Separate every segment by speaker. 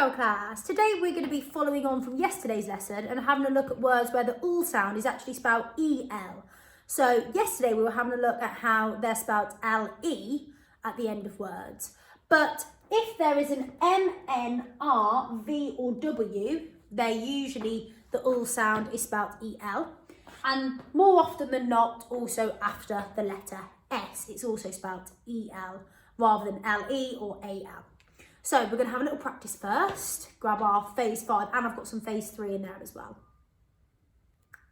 Speaker 1: Phonics-el class. Today we're going to be following on from yesterday's lesson and having a look at words where the ul sound is actually spelled el. So yesterday we were having a look at how they're spelled le at the end of words. But if there is an M, N, R, V or W, they're usually the ul sound is spelled el. And more often than not, also after the letter S, it's also spelled el rather than le or al. So we're going to have a little practice first. Grab our phase 5 and I've got some phase 3 in there as well.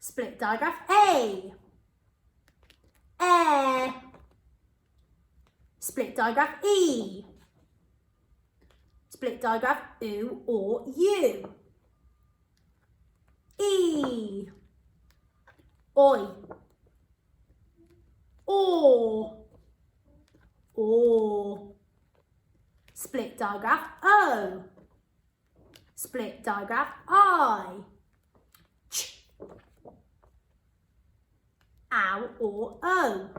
Speaker 1: Split digraph A. Split digraph E. Split digraph U or U. E. Oi. Or. Split digraph O. Split digraph I. Ch. Ow or O.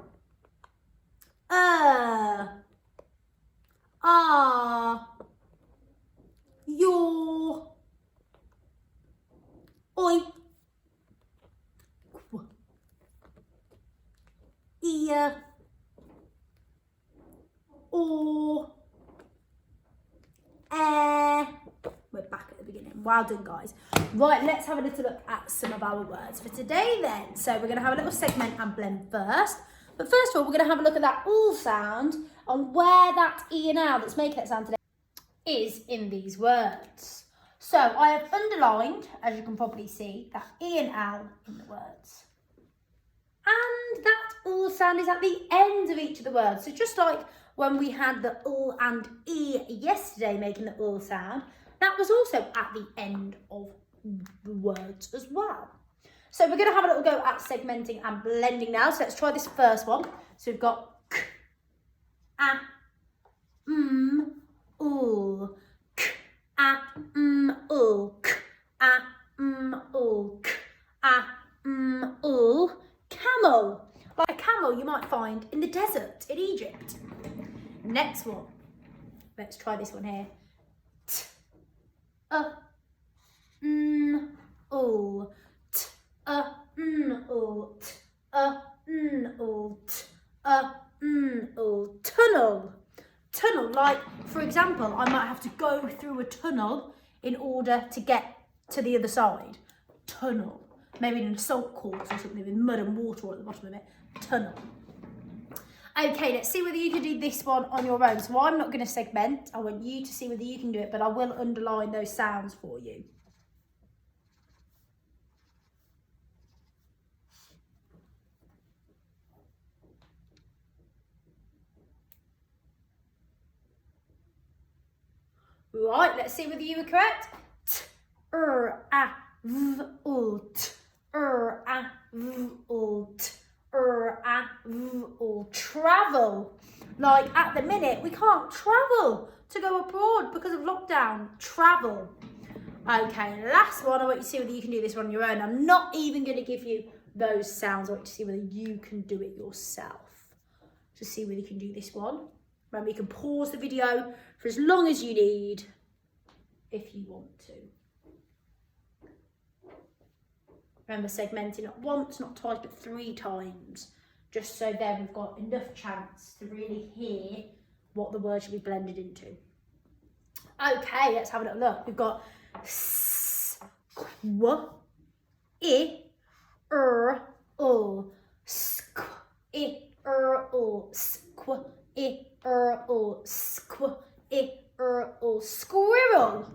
Speaker 1: Your. Oi. Qu. Ear. Or. We're back at the beginning. Well done, guys. Right, let's have a little look at some of our words for today then. So we're going to have a little segment and blend first. But first of all, we're going to have a look at that ul sound on where that E and L that's making that sound today is in these words. So I have underlined, as you can probably see, that E and L in the words. And that ul sound is at the end of each of the words. So just like when we had the ul and E yesterday making the ul sound, that was also at the end of the words as well. So we're going to have a little go at segmenting and blending now. So let's try this first one. So we've got k, a, ul, k, a, ul, k, a, ul, k, a, ul, camel. Like a camel you might find in the desert in Egypt. Next one. Let's try this one here. T, ul, t, ul, t, ul, t, ul, tunnel. Tunnel, like for example, I might have to go through a tunnel in order to get to the other side. Tunnel. Maybe in a salt course or something with mud and water all at the bottom of it. Tunnel. Okay, let's see whether you can do this one on your own. So I'm not going to segment. I want you to see whether you can do it, but I will underline those sounds for you. Right, let's see whether you were correct. T, a, v, ul, t, a, v, ul, t. Travel. Like at the minute we can't travel to go abroad because of lockdown. Travel. Okay, last one. I want you to see whether you can do this one on your own. I'm not even going to give you those sounds. I want you to see whether you can do it yourself. To see whether you can do this one. Remember, you can pause the video for as long as you need if you want to. Remember, segmenting not once, not twice, but 3 times. Just so then we've got enough chance to really hear what the word should be blended into. Okay, let's have a little look. We've got s, qu, I, ul, squ, I, ul, squ, I, ul, squ, I, ul, squirrel.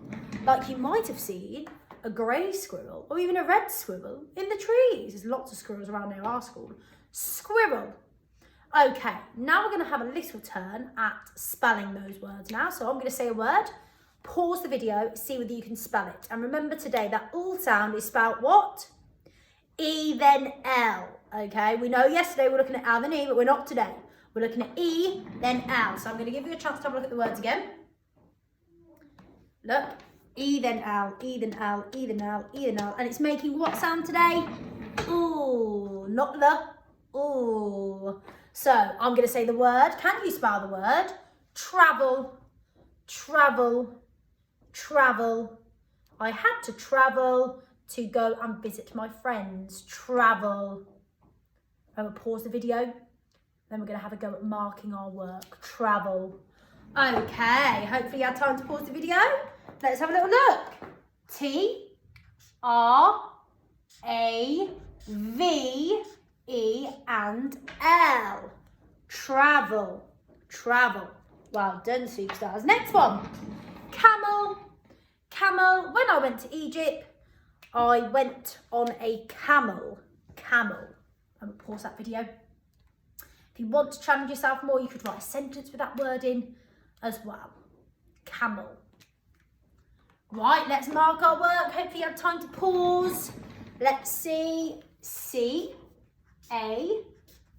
Speaker 1: Like you might have seen a grey squirrel or even a red squirrel in the trees. There's lots of squirrels around near our school. Squirrel. Okay, now we're going to have a little turn at spelling those words now. So I'm going to say a word, pause the video, see whether you can spell it. And remember today that ul sound is spelled what? E then L. Okay, we know yesterday we're looking at L then E, but we're not today. We're looking at E then L. So I'm going to give you a chance to have a look at the words again. Look. E then L, E then L, E then L, E then L. And it's making what sound today? Ooh, not the, ooh. So I'm going to say the word. Can you spell the word? Travel, travel, travel. I had to travel to go and visit my friends. Travel. I will pause the video. Then we're going to have a go at marking our work. Travel. Okay, hopefully you had time to pause the video. Let's have a little look. T-R-A-V-E and L. Travel. Travel. Well done, superstars. Next one. Camel. Camel. When I went to Egypt, I went on a camel. Camel. I'm going to pause that video. If you want to challenge yourself more, you could write a sentence with that word in as well. Camel. Right, let's mark our work. Hopefully you have time to pause. Let's see. C-A-M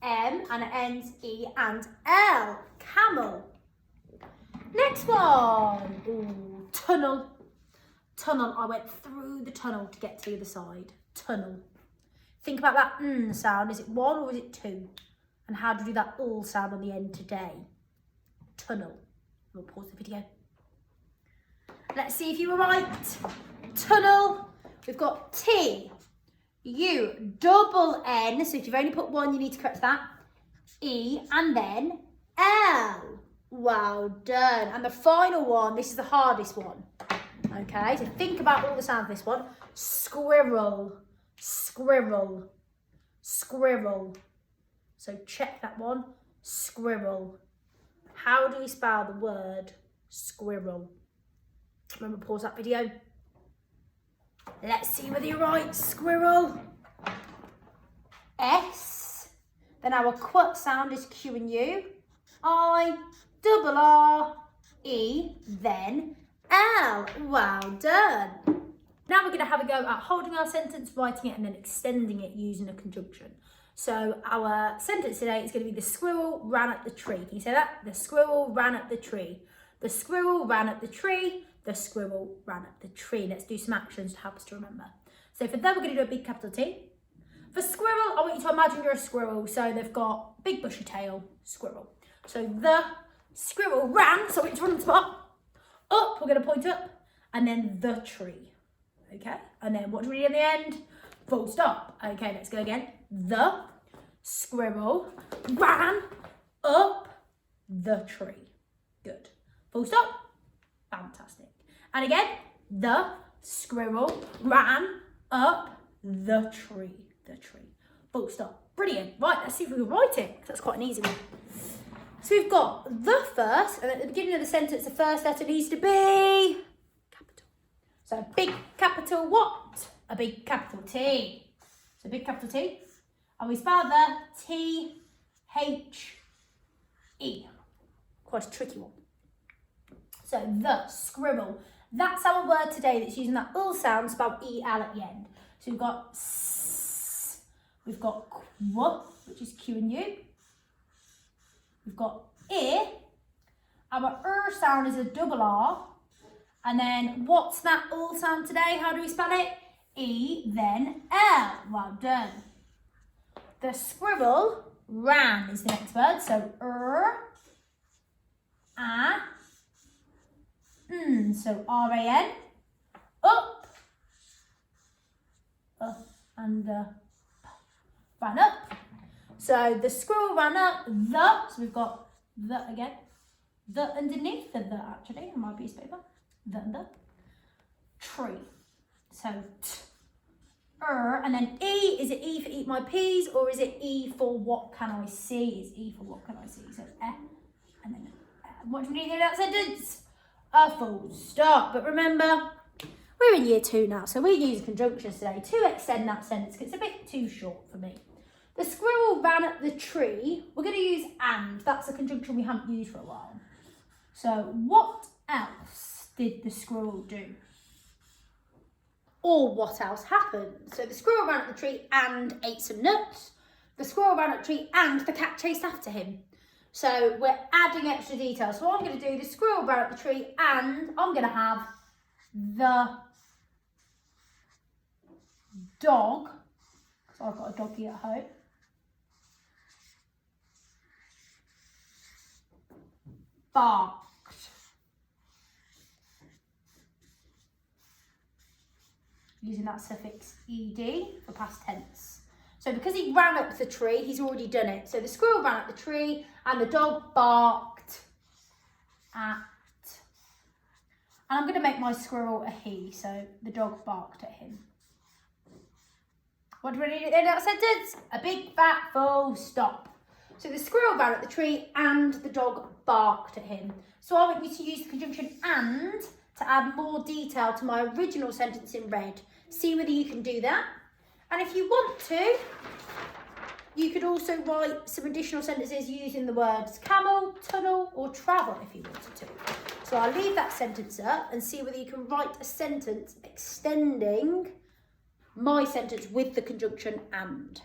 Speaker 1: and it ends E and L. Camel. Next one. Ooh, tunnel. Tunnel. I went through the tunnel to get to the other side. Tunnel. Think about that sound. Is it one or is it two? And how do you do that sound on the end today? Tunnel. We'll pause the video. Let's see if you were right. Tunnel. We've got T-U-double-N. So if you've only put one, you need to correct that. E and then L. Well done. And the final one, this is the hardest one. Okay, so think about all the sounds of this one. Squirrel. Squirrel. Squirrel. So check that one. Squirrel. How do we spell the word squirrel? Remember, pause that video. Let's see whether you're right. Squirrel. S. Then our qu sound is Q and U. I-double-R-E. Then L. Well done. Now we're going to have a go at holding our sentence, writing it, and then extending it using a conjunction. So our sentence today is going to be the squirrel ran up the tree. Can you say that? The squirrel ran up the tree. The squirrel ran up the tree. The squirrel ran up the tree. Let's do some actions to help us to remember. So for that, we're going to do a big capital T. For squirrel, I want you to imagine you're a squirrel. So they've got big bushy tail, squirrel. So the squirrel ran, so it's run the spot. Up, we're going to point up, and then the tree. Okay, and then what do we do in the end? Full stop. Okay, let's go again. The squirrel ran up the tree. Good. Full stop. Fantastic. And again, the squirrel ran up the tree. The tree. Full stop. Brilliant. Right, let's see if we can write it, because that's quite an easy one. So we've got the first, and at the beginning of the sentence, the first letter needs to be capital. So big capital what? A big capital T. So big capital T. And we spell the T-H-E. Quite a tricky one. So the squirrel. That's our word today that's using that ul sound spelled E-L at the end. So we've got S, we've got Q, which is Q and U. We've got I. Our sound is a double R. And then what's that ul sound today? How do we spell it? E, then L. Well done. The squirrel ran is the next word. So A. So R-A-N. Up. And ran up. So the squirrel ran up the. So we've got the again. The underneath the actually on my piece of paper. The tree. So and then E, is it E for eat my peas, or is it E for what can I see? Is E for what can I see? So it's and then what do we need in that sentence? A full stop. But remember, we're in year 2 now, so we're using conjunctions today to extend that sentence because it's a bit too short for me. The squirrel ran up the tree. We're going to use and. That's a conjunction we haven't used for a while. So what else did the squirrel do? Or what else happened? So the squirrel ran up the tree and ate some nuts. The squirrel ran up the tree and the cat chased after him. So we're adding extra details. So what I'm going to do, the squirrel ran up the tree and I'm going to have the dog. So I've got a doggy at home. Barked. using that suffix ed for past tense. So because he ran up the tree, he's already done it. So the squirrel ran up the tree and the dog barked at. And I'm going to make my squirrel a he, so the dog barked at him. What do we need at the end of that sentence? A big fat full stop. So the squirrel ran up the tree and the dog barked at him. So I want you to use the conjunction and to add more detail to my original sentence in red. See whether you can do that. And if you want to, you could also write some additional sentences using the words camel, tunnel, or travel if you wanted to. So I'll leave that sentence up and see whether you can write a sentence extending my sentence with the conjunction and.